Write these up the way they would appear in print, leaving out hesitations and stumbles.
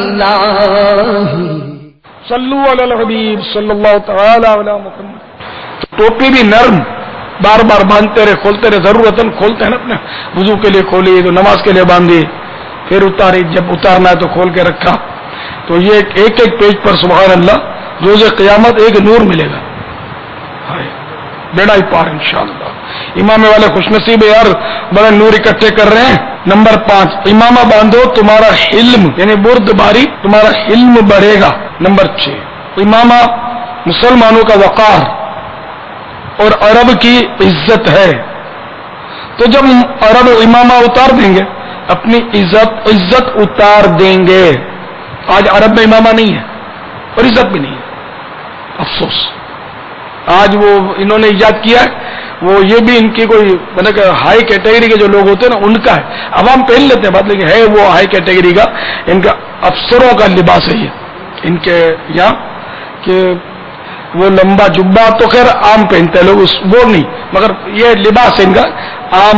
الہی صلو علی الحبیب صلی اللہ تعالی علی محمد. ٹوپی بھی نرم، بار بار باندھتے رہے، کھولتے رہے، ضرورتاً کھولتے ہیں نا، اپنے وضو کے لیے کھولی تو نماز کے لیے باندھی، پھر اتاری، جب اتارنا ہے تو کھول کے رکھا. تو یہ ایک ایک پیج پر سبحان اللہ روز قیامت ایک نور ملے گا. بیڑا ہی پار انشاءاللہ. امام والے خوش نصیب ہے یار، بڑے نور اکٹھے کر رہے ہیں. نمبر 5، امامہ باندھو تمہارا علم، یعنی برد باری تمہارا علم بڑھے گا. نمبر 6، امامہ مسلمانوں کا وقار اور عرب کی عزت ہے. تو جب عرب امامہ اتار دیں گے اپنی عزت اتار دیں گے. آج عرب میں امامہ نہیں ہے اور عزت بھی نہیں ہے، افسوس. آج وہ انہوں نے ایجاد کیا ہے، وہ یہ بھی ان کی کوئی مطلب کہ ہائی کیٹیگری کے جو لوگ ہوتے ہیں نا ان کا ہے. عوام پہن لیتے ہیں بات، لیکن ہے وہ ہائی کیٹیگری کا، ان کا افسروں کا لباس ہے یہ ان کے یہاں، کہ وہ لمبا جبہ تو خیر عام پہنتے ہیں لوگ، وہ نہیں، مگر یہ لباس ہے ان کا عام،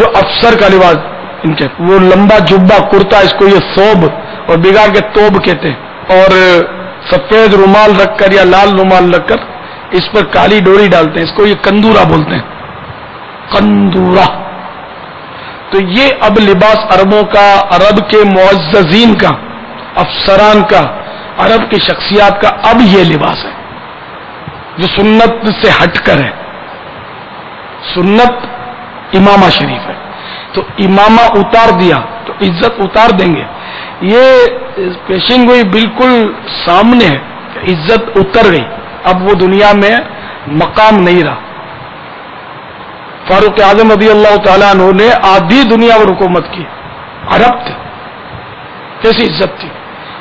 جو افسر کا لباس ان کے، وہ لمبا جبہ کرتا، اس کو یہ ثوب اور بگاڑ کے توب کہتے ہیں. اور سفید رومال رکھ کر یا لال رومال رکھ کر اس پر کالی ڈوری ڈالتے ہیں، اس کو یہ کندورا بولتے ہیں، کندورا. تو یہ اب لباس عربوں کا، عرب کے معززین کا، افسران کا، عرب کی شخصیات کا اب یہ لباس ہے جو سنت سے ہٹ کر ہے. سنت امامہ شریف ہے، تو امامہ اتار دیا تو عزت اتار دیں گے. یہ پیشین گوئی بالکل سامنے ہے کہ عزت اتر گئی، اب وہ دنیا میں مقام نہیں رہا. فاروق اعظم رضی اللہ تعالیٰ عنہ نے آدھی دنیا پر حکومت کی، عرب تھے، کیسی عزت تھی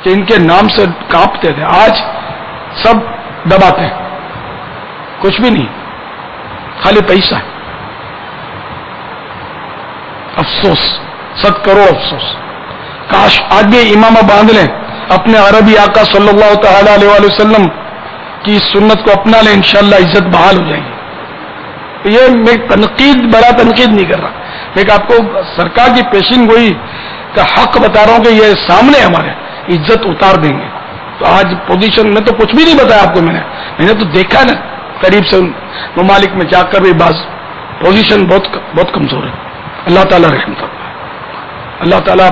کہ ان کے نام سے کانپتے تھے. آج سب دباتے ہیں، کچھ بھی نہیں، خالی پیسہ ہے. افسوس، 100 کروڑ افسوس. کاش آج بھی امامہ باندھ لیں، اپنے عربی آقا صلی اللہ تعالی علیہ وآلہ وسلم کی سنت کو اپنا لیں، انشاءاللہ عزت بحال ہو جائے گی. یہ میں بڑا تنقید نہیں کر رہا، میں آپ کو سرکار کی پیشین گوئی کا حق بتا رہا ہوں کہ یہ سامنے ہمارے عزت اتار دیں گے. تو آج پوزیشن میں تو کچھ بھی نہیں بتایا آپ کو، میں نے تو دیکھا نا قریب سے ممالک میں جا کر بھی بعض پوزیشن بہت کمزور ہے. اللہ تعالیٰ رحم کرتا ہے، اللہ تعالیٰ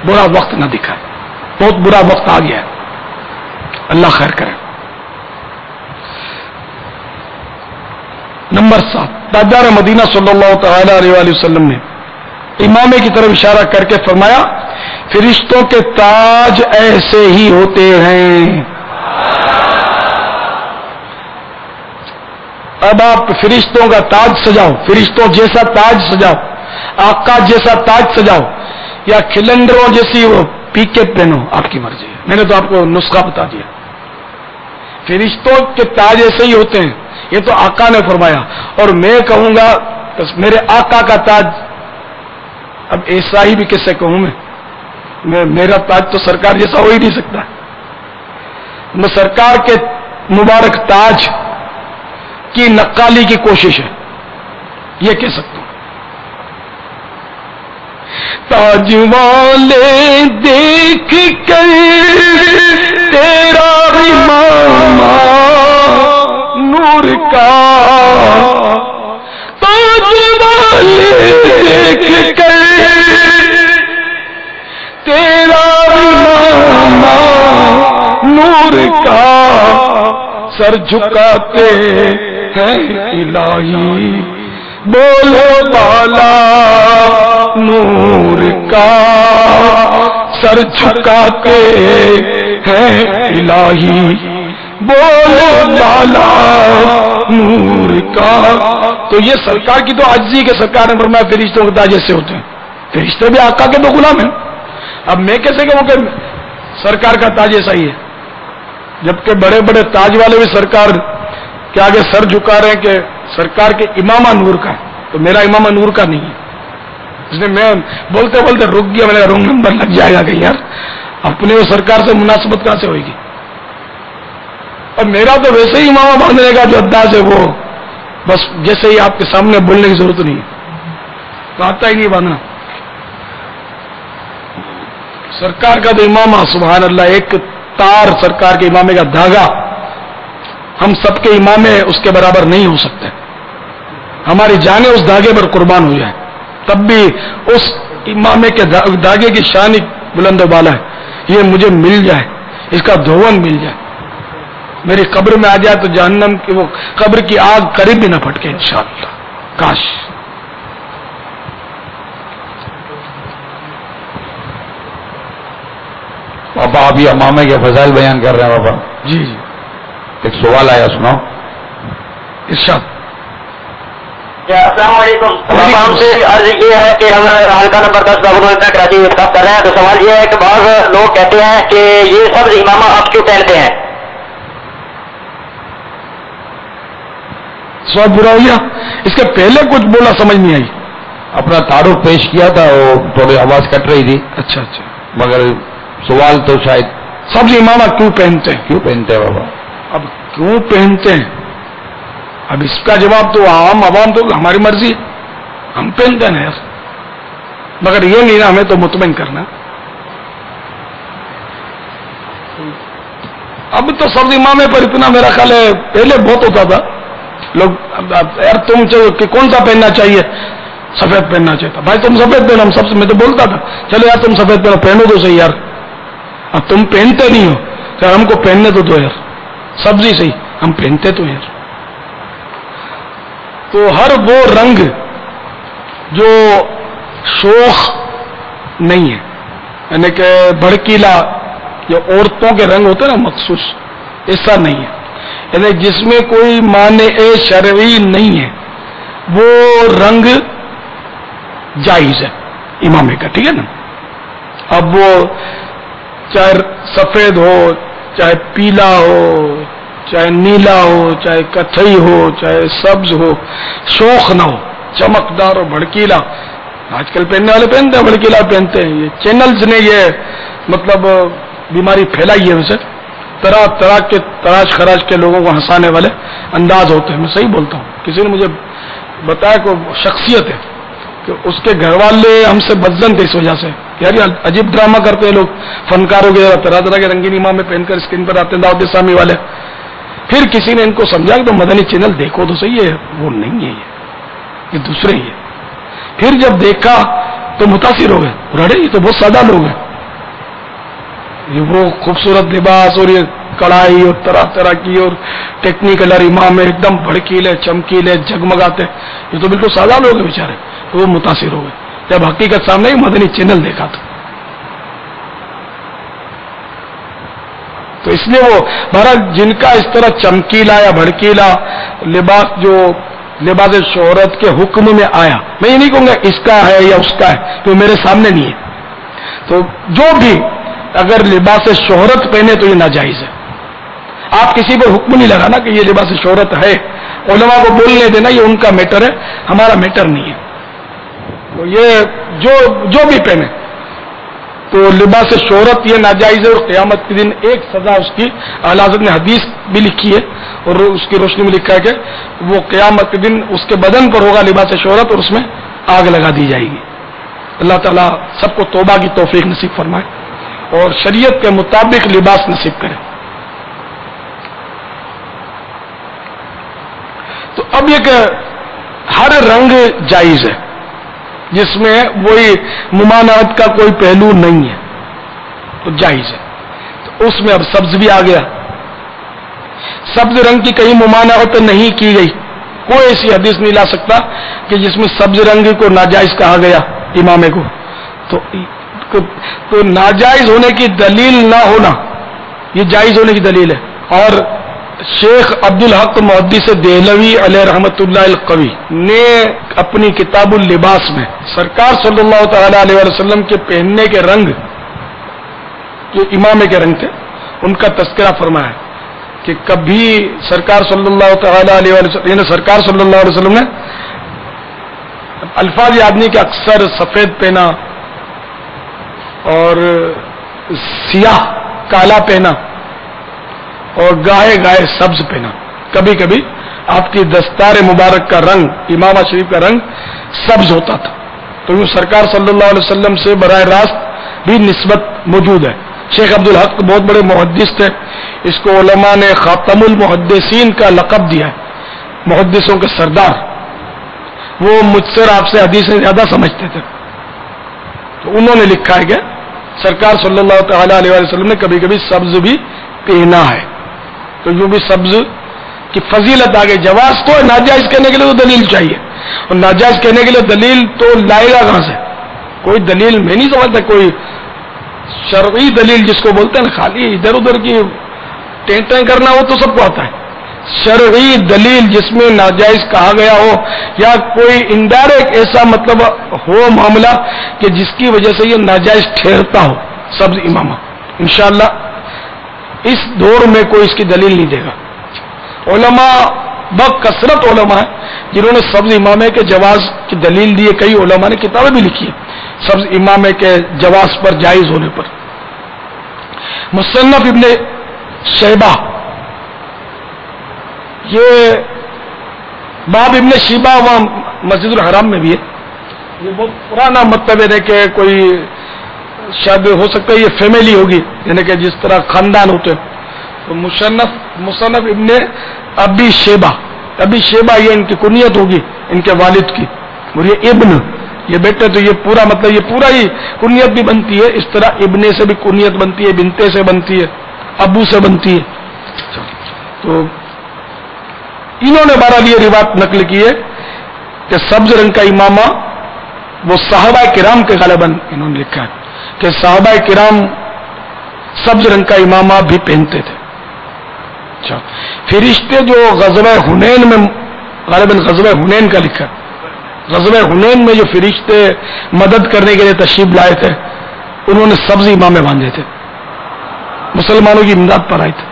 برا وقت نہ دکھائے، بہت برا وقت آ گیا ہے، اللہ خیر کرے. نمبر 7، تاجدار مدینہ صلی اللہ تعالی علیہ وآلہ وسلم نے امامے کی طرف اشارہ کر کے فرمایا، فرشتوں کے تاج ایسے ہی ہوتے ہیں. اب آپ فرشتوں کا تاج سجاؤ، فرشتوں جیسا تاج سجاؤ، آقا جیسا تاج سجاؤ، یا کھلنڈروں جیسی وہ پیکے پہنو، آپ کی مرضی ہے. میں نے تو آپ کو نسخہ بتا دیا. فرشتوں کے تاج ایسے ہی ہوتے ہیں، یہ تو آقا نے فرمایا. اور میں کہوں گا میرے آقا کا تاج، اب ایسا ہی بھی کیسے کہوں میں میرا تاج تو سرکار جیسا ہو ہی نہیں سکتا. میں سرکار کے مبارک تاج کی نقالی کی کوشش ہے، یہ کہہ سکتا ہوں. تاج والے دیکھ کر تیرا امامہ نور کا، تاج والے دیکھ کر تیرا امامہ نور کا، سر جھکاتے ہیں الہی بولو بالا نور کا، سر جھکاتے ہیں الہی بولو بالا نور کا. تو یہ سرکار کی تو عاجزی کے سرکار نے فرمایا فرشتوں کے تاج ایسے ہوتے ہیں. فرشتے بھی آقا کے تو غلام ہیں. اب میں کیسے کہوں کہ سرکار کا تاج ایسا ہی ہے، جبکہ بڑے بڑے تاج والے بھی سرکار کے آگے سر جھکا رہے ہیں کہ سرکار کے امامہ نور کا ہے، تو میرا امامہ نور کا نہیں ہے. اس نے میں بولتے بولتے رک گیا، میرا رونگ نمبر لگ جائے گا کہ یار اپنے وہ سرکار سے مناسبت کہاں سے ہوئے گی. اور میرا تو ویسے ہی امامہ باندھنے کا جو انداز ہے وہ بس جیسے ہی آپ کے سامنے بولنے کی ضرورت نہیں ہے، تو آتا ہی نہیں باندھنا. سرکار کا تو امامہ سبحان اللہ، ایک تار سرکار کے امامے کا دھاگا ہم سب کے امامے اس کے برابر نہیں ہو سکتے. ہماری جانیں اس دھاگے پر قربان ہو جائیں تب بھی اس امامے کے دھاگے کی شان بلند و بالا ہے. یہ مجھے مل جائے، اس کا دھون مل جائے، میری قبر میں آ جائے تو جہنم کی وہ قبر کی آگ قریب بھی نہ پھٹکے انشاءاللہ. کاش. پاپا آپ یہ امامے کے فضائل بیان کر رہے ہیں پاپا. جی جی ایک سوال آیا سناؤ. ارشاد. السلام علیکم. ہم سے عرض یہ ہے کہ ہم حلقہ نمبر 10 بابر کراچی میں کر رہے ہیں. تو سوال یہ ہے کہ بعض لوگ کہتے ہیں کہ یہ سب امامہ آپ کیوں پہنتے ہیں؟ سوال برا ہو گیا. اس کے پہلے کچھ بولا سمجھ نہیں آئی. اپنا تعارف پیش کیا تھا، وہ تھوڑی آواز کٹ رہی تھی، اچھا اچھا. مگر سوال تو شاید سبز امامہ کیوں پہنتے ہیں؟ کیوں پہنتے ہیں بابا؟ اب کیوں پہنتے ہیں، اب اس کا جواب تو عوام تو ہماری مرضی ہے، ہم پہنتے ہیں یار. مگر یہ نہیں نا ہمیں تو مطمئن کرنا. اب تو سبز امامے پر اتنا میرا خیال ہے پہلے بہت ہوتا تھا. لوگ یار تم کہ کون سا پہننا چاہیے، سفید پہننا چاہیے تھا. بھائی تم سفید پہنو، ہم سب سے میں تو بولتا تھا چلو یار تم سفید پہنو، پہنو تو صحیح یار. اب تم پہنتے نہیں ہو تو ہم کو پہننے تو دو یار. سبزی صحیح، ہم پہنتے تو یار. تو ہر وہ رنگ جو شوخ نہیں ہے، یعنی کہ بھڑکیلا، جو عورتوں کے رنگ ہوتے ہیں نا مخصوص، ایسا نہیں ہے. یعنی جس میں کوئی معنی شرعی نہیں ہے وہ رنگ جائز ہے امامے کا. ٹھیک ہے نا. اب وہ چاہے سفید ہو، چاہے پیلا ہو، چاہے نیلا ہو، چاہے کتھئی ہو، چاہے سبز ہو، شوخ نہ ہو، چمکدار اور بھڑکیلا. آج کل پہننے والے پہنتے ہیں بھڑکیلا پہنتے ہیں. یہ چینلز نے یہ مطلب بیماری پھیلائی ہے. ویسے طرح طرح کے تراش خراش کے لوگوں کو ہنسانے والے انداز ہوتے ہیں. میں صحیح بولتا ہوں. کسی نے مجھے بتایا کہ شخصیت ہے کہ اس کے گھر والے ہم سے بدزن تھے اس وجہ سے. یار یہ عجیب ڈرامہ کرتے ہیں لوگ فنکاروں کے، طرح طرح کے رنگین امامے پہن کر اسکرین پر آتے ہیں دعوت اسلامی والے. پھر کسی نے ان کو سمجھا کہ تو مدنی چینل دیکھو تو صحیح ہے. وہ نہیں ہے، یہ دوسرے ہی ہے. پھر جب دیکھا تو متاثر ہو گئے. ارے یہ تو بہت سادہ لوگ ہیں، یہ وہ خوبصورت لباس اور یہ کڑھائی اور طرح طرح کی اور ٹیکنیکل امام ایک دم بھڑکیلے چمکیلے جگمگاتے، یہ تو بالکل سادہ لوگ ہیں بیچارے. تو وہ متاثر ہو گئے جب حقیقت سامنے مدنی چینل دیکھا تو اس لیے وہ بہرحال جن کا اس طرح چمکیلا یا بھڑکیلا لباس جو لباس شہرت کے حکم میں آیا، میں یہ نہیں کہوں گا اس کا ہے یا اس کا ہے، تو میرے سامنے نہیں ہے. تو جو بھی اگر لباس شہرت پہنے تو یہ ناجائز ہے. آپ کسی پر حکم نہیں لگانا کہ یہ لباس شہرت ہے. علماء کو بولنے دینا، یہ ان کا میٹر ہے، ہمارا میٹر نہیں ہے. تو یہ جو بھی پہنے تو لباس شہرت یہ ناجائز ہے. اور قیامت کے دن ایک سزا اس کی اعلیٰ حضرت نے حدیث بھی لکھی ہے اور اس کی روشنی میں لکھا ہے کہ وہ قیامت کے دن اس کے بدن پر ہوگا لباس شہرت اور اس میں آگ لگا دی جائے گی. اللہ تعالیٰ سب کو توبہ کی توفیق نصیب فرمائے اور شریعت کے مطابق لباس نصیب کرے. تو اب یہ کہ ہر رنگ جائز ہے جس میں وہی ممانعت کا کوئی پہلو نہیں ہے تو جائز ہے. تو اس میں اب سبز بھی آ گیا. سبز رنگ کی کہیں ممانعت نہیں کی گئی. کوئی ایسی حدیث نہیں لا سکتا کہ جس میں سبز رنگ کو ناجائز کہا گیا امامے کو. تو ناجائز ہونے کی دلیل نہ ہونا یہ جائز ہونے کی دلیل ہے. اور شیخ عبدالحق محدث دہلوی علیہ رحمت اللہ القوی نے اپنی کتاب اللباس میں سرکار صلی اللہ تعالی علیہ وسلم کے پہننے کے رنگ جو امامے کے رنگ تھے ان کا تذکرہ فرمایا کہ کبھی سرکار صلی اللہ تعالی علیہ وسلم یعنی سرکار صلی اللہ علیہ وسلم نے الفاظ یاد نہیں کہ اکثر سفید پہنا اور سیاہ کالا پہنا اور گاہے گاہے سبز پہنا. کبھی کبھی آپ کی دستار مبارک کا رنگ امامہ شریف کا رنگ سبز ہوتا تھا. تو یوں سرکار صلی اللہ علیہ وسلم سے براہ راست بھی نسبت موجود ہے. شیخ عبدالحق بہت بڑے محدث تھے, اس کو علماء نے خاتم المحدثین کا لقب دیا ہے, محدثوں کے سردار. وہ مجھ سے آپ سے حدیثیں زیادہ سمجھتے تھے, تو انہوں نے لکھا ہے کہ سرکار صلی اللہ تعالی علیہ وسلم نے کبھی کبھی سبز بھی پہنا ہے. تو یوں بھی سبز کی فضیلت آگے. جواز تو ہے, ناجائز کہنے کے لیے تو دلیل چاہیے, اور ناجائز کہنے کے لیے دلیل تو لائے گا کہاں سے؟ کوئی دلیل میں نہیں سمجھتا, کوئی شرعی دلیل جس کو بولتے ہیں نا, خالی ادھر ادھر کی ٹینٹیں کرنا وہ تو سب کو آتا ہے. شرعی دلیل جس میں ناجائز کہا گیا ہو, یا کوئی انڈائریکٹ ایسا مطلب ہو معاملہ کہ جس کی وجہ سے یہ ناجائز ٹھہرتا ہو سبز امامہ, انشاءاللہ اس دور میں کوئی اس کی دلیل نہیں دے گا. علماء بکثرت علماء ہیں جنہوں نے سبز امامے کے جواز کی دلیل دی ہے. کئی علماء نے کتابیں بھی لکھی ہیں سبز امامے کے جواز پر, جائز ہونے پر. مصنف ابن شیبہ, یہ باب ابن شیبہ وہاں مسجد الحرام میں بھی ہے. یہ بہت پرانا مطلب ہے کہ کوئی شاید ہو سکتا ہے یہ فیملی ہوگی, یعنی کہ جس طرح خاندان ہوتے ہیں. تو مصنف ابن ابی شیبہ, ابی شیبہ یہ ان کی کنیت ہوگی ان کے والد کی, اور یہ ابن یہ بیٹے, تو یہ پورا مطلب یہ پورا ہی کنیت بھی بنتی ہے. اس طرح ابنے سے بھی کنیت بنتی ہے, بنتے سے بنتی ہے, ابو سے بنتی ہے. تو انہوں نے بہرحال یہ روایت نقل کی ہے کہ سبز رنگ کا امامہ وہ صحابہ کرام کے غالباً انہوں نے لکھا ہے کہ صحابہ کرام سبز رنگ کا امامہ بھی پہنتے تھے. اچھا, فرشتے جو غزوہ حنین میں, غالباً غزوہ حنین کا لکھا, غزوہ حنین میں جو فرشتے مدد کرنے کے لیے تشریف لائے تھے انہوں نے سبز امامے باندھے تھے, مسلمانوں کی امداد پر آئے تھے,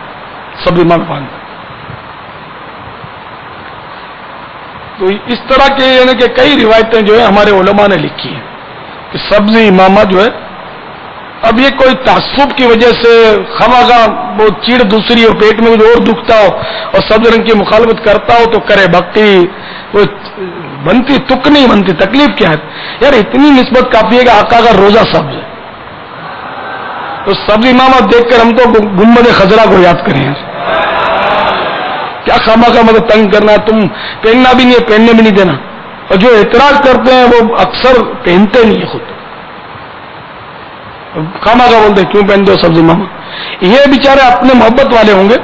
سبز امامے باندھے. تو اس طرح کے یعنی کہ کئی روایتیں جو ہے ہمارے علماء نے لکھی ہیں کہ سبز امامہ جو ہے, اب یہ کوئی تعصب کی وجہ سے خواہ وہ چیڑ دوسری ہو, پیٹ میں کچھ اور دکھتا ہو اور سبز رنگ کی مخالفت کرتا ہو تو کرے, باقی وہ بنتی تک نہیں بنتی. تکلیف کیا ہے یار, اتنی نسبت کافی ہے کہ آقا کا روزہ سبز ہے, تو سبز امامہ دیکھ کر ہم تو گنبد خضرا کو یاد کریں یار. کیا خامہ کا مطلب تنگ کرنا, تم پہننا بھی نہیں ہے, پہننے بھی نہیں دینا. اور جو اعتراض کرتے ہیں وہ اکثر پہنتے نہیں ہے خود, خامہ کا بولتے کیوں پہنتے ہو سبز امامہ. یہ بیچارے اپنے محبت والے ہوں گے,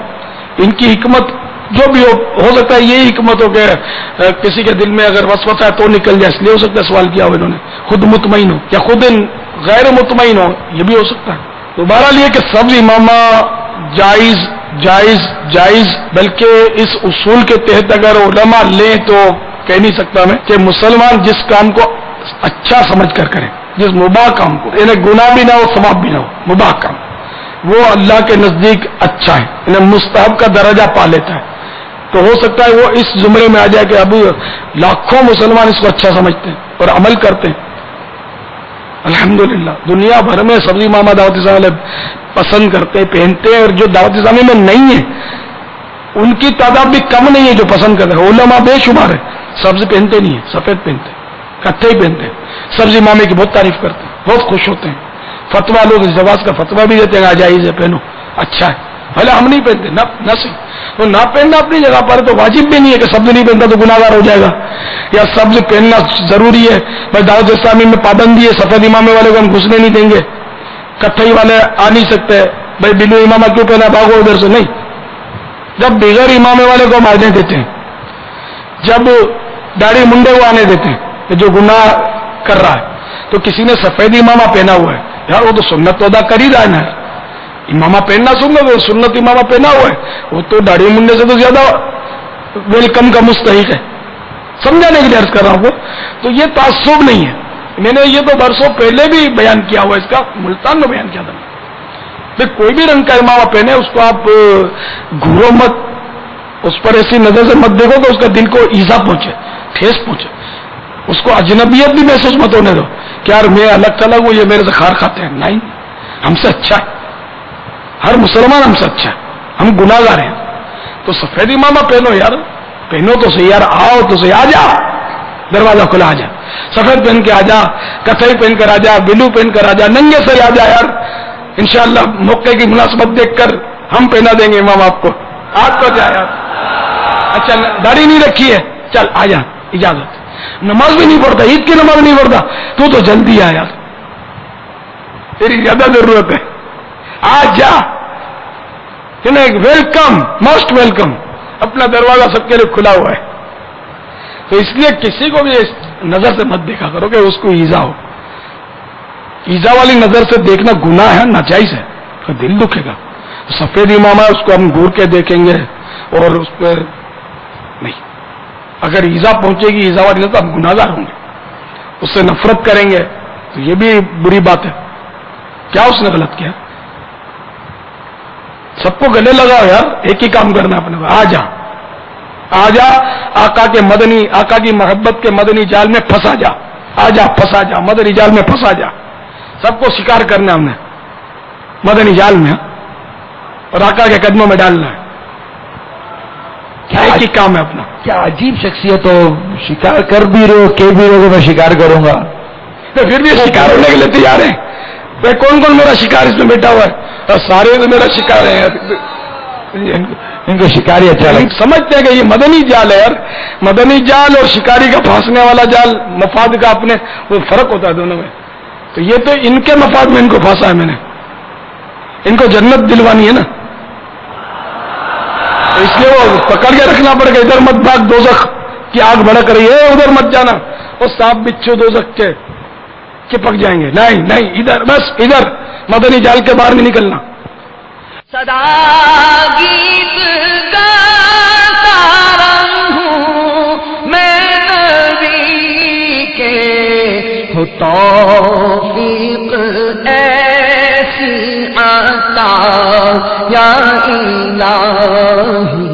ان کی حکمت جو بھی ہو سکتا ہے یہی حکمت ہو کہ کسی کے دل میں اگر وسوسہ ہے تو نکل جائے, اس لیے ہو سکتا ہے سوال کیا ہو انہوں نے, خود مطمئن ہو یا خود غیر مطمئن ہو, یہ بھی ہو سکتا ہے. تو بہرحال یہ کہ سبز امامہ جائز جائز جائز, بلکہ اس اصول کے تحت اگر علماء لیں تو کہہ نہیں سکتا میں کہ مسلمان جس کام کو اچھا سمجھ کر کرے, جس مباح کام کو, یعنی گناہ بھی نہ ہو ثواب بھی نہ ہو, مباح کام وہ اللہ کے نزدیک اچھا ہے, یعنی مستحب کا درجہ پا لیتا ہے. تو ہو سکتا ہے وہ اس زمرے میں آ جائے کہ اب لاکھوں مسلمان اس کو اچھا سمجھتے ہیں اور عمل کرتے ہیں. الحمدللہ دنیا بھر میں سبز امامہ دعوت اسلامی پسند کرتے, پہنتے ہیں, اور جو دعوت اسلامی میں نہیں ہے ان کی تعداد بھی کم نہیں ہے جو پسند کرتے ہیں. علماء بے شمار ہے سبز پہنتے نہیں ہیں, سفید پہنتے, کتھئی پہنتے ہیں, سبز امامے کی بہت تعریف کرتے ہیں, بہت خوش ہوتے ہیں. فتوا لوگ جواز کا فتوا بھی دیتے ہیں, ناجائز ہے پہنو, اچھا ہے, بھلے ہم نہیں پہنتے نہ صحیح, تو نہ پہننا اپنی جگہ پر, تو واجب بھی نہیں ہے کہ سبز نہیں پہنتا تو گناہگار ہو جائے گا, یا سبز پہننا ضروری ہے. بھائی دعوت اسلامی میں پابندی ہے, سفید امامے والے کو ہم گھسنے نہیں دیں گے, کتھئی والے آ نہیں سکتے, بھائی بلو امامہ کیوں پہنا, بھاگو ادھر سے, نہیں. جب بغیر امامے والے کو ہم آنے دیتے ہیں, جب داڑھی منڈے کو آنے دیتے ہیں جو گناہ کر رہا ہے, تو کسی نے سفید امامہ پہنا ہوا ہے, یار وہ تو سنت تو ادا کر ہی رہا ہے نا, امامہ پہننا سنت امامہ پہنا ہوا ہے, وہ تو داڑھی منڈے سے تو زیادہ ویلکم کا مستحق ہے. سمجھانے کے لیے عرض کر رہا ہوں کو, تو یہ تعصب نہیں ہے. میں نے یہ تو برسوں پہلے بھی بیان کیا ہوا, اس کا ملتان میں بیان کیا تھا. کوئی بھی رنگ کا امامہ پہنے, اس کو آپ گھورو مت, اس پر ایسی نظر سے مت دیکھو کہ اس کا دل کو ایزا پہنچے, ٹھیس پہنچے, اس کو اجنبیت بھی محسوس مت ہونے دو کہ یار میں الگ تھلگ ہوں, یہ میرے سے کھار کھاتے ہیں. نہیں, ہم سے اچھا ہے, ہر مسلمان ہم سے اچھا ہے, ہم گناہگار ہیں. تو سفید امامہ پہنو یار, پہنو تو صحیح یار, آؤ تو صحیح, آ جا, دروازہ کھلا, آ جا. سفید پہن کے آ جا, کتھئی پہن کر آ جا, بلو پہن کر آ جا, ننگے سے آ جا یار, انشاءاللہ موقع کی مناسبت دیکھ کر ہم پہنا دیں گے امام آپ کو. آج تو جا یار, اچھا داڑھی نہیں رکھی ہے, چل آ جا, اجازت. نماز بھی نہیں پڑھتا, عید کی نماز نہیں پڑھتا, تو جلدی آ یار, تیری زیادہ ضرورت ہے, آ جا. ویلکم, موسٹ ویلکم, اپنا دروازہ سب کے لیے کھلا ہوا ہے. تو اس لیے کسی کو بھی اس نظر سے مت دیکھا کرو کہ اس کو ایزا ہو. ایزا والی نظر سے دیکھنا گناہ ہے, ناجائز ہے, تو دل دکھے گا. سفید امام ہے, اس کو ہم گور کے دیکھیں گے اور اس پہ نہیں. اگر ایزا پہنچے گی, ایزا والی نظر, ہم گناہگار ہوں گے, اس سے نفرت کریں گے, تو یہ بھی بری بات ہے. کیا اس نے غلط کیا؟ سب کو گلے لگاؤ یار, ایک ہی کام کرنا اپنے. آ جا, آ جا, آقا کے مدنی, آقا کی محبت کے مدنی جال میں پھنسا جا. آ جا, پھنسا جا, مدنی جال میں پھنسا جا. سب کو شکار کرنا ہم نے مدنی جال میں, اور آقا کے قدموں میں ڈالنا ہے. ایک ہی کام ہے اپنا. کیا عجیب شخصیت ہو, شکار کر بھی رہے ہو, کہ بھی رہے ہو, میں شکار کروں گا, تو پھر بھی شکار ہونے کے لیے تیار ہیں. کون کون میرا شکار اس میں بیٹھا ہوا ہے؟ اور سارے تو میرا شکار ہے یار. ان کو شکاری اچھا لگتا. سمجھتے ہیں کہ یہ مدنی جال ہے یار. مدنی جال اور شکاری کا پھانسنے والا جال, مفاد کا اپنے وہ فرق ہوتا ہے دونوں میں. تو یہ تو ان کے مفاد میں ان کو پھانسا ہے میں نے. ان کو جنت دلوانی ہے نا, تو اس لیے وہ پکڑ کے رکھنا پڑے گا. ادھر مت بھاگ, دوزخ کی آگ بھڑک رہی ہے, ادھر مت جانا, وہ سانپ بچھو دوزخ کے چپک جائیں گے. نہیں نہیں, ادھر بس, ادھر مدنی جال کے باہر نہیں نکلنا. صدا گیت گاتا رہوں میں نبی کے, ہو توفیق ایسی عطا یا الہی.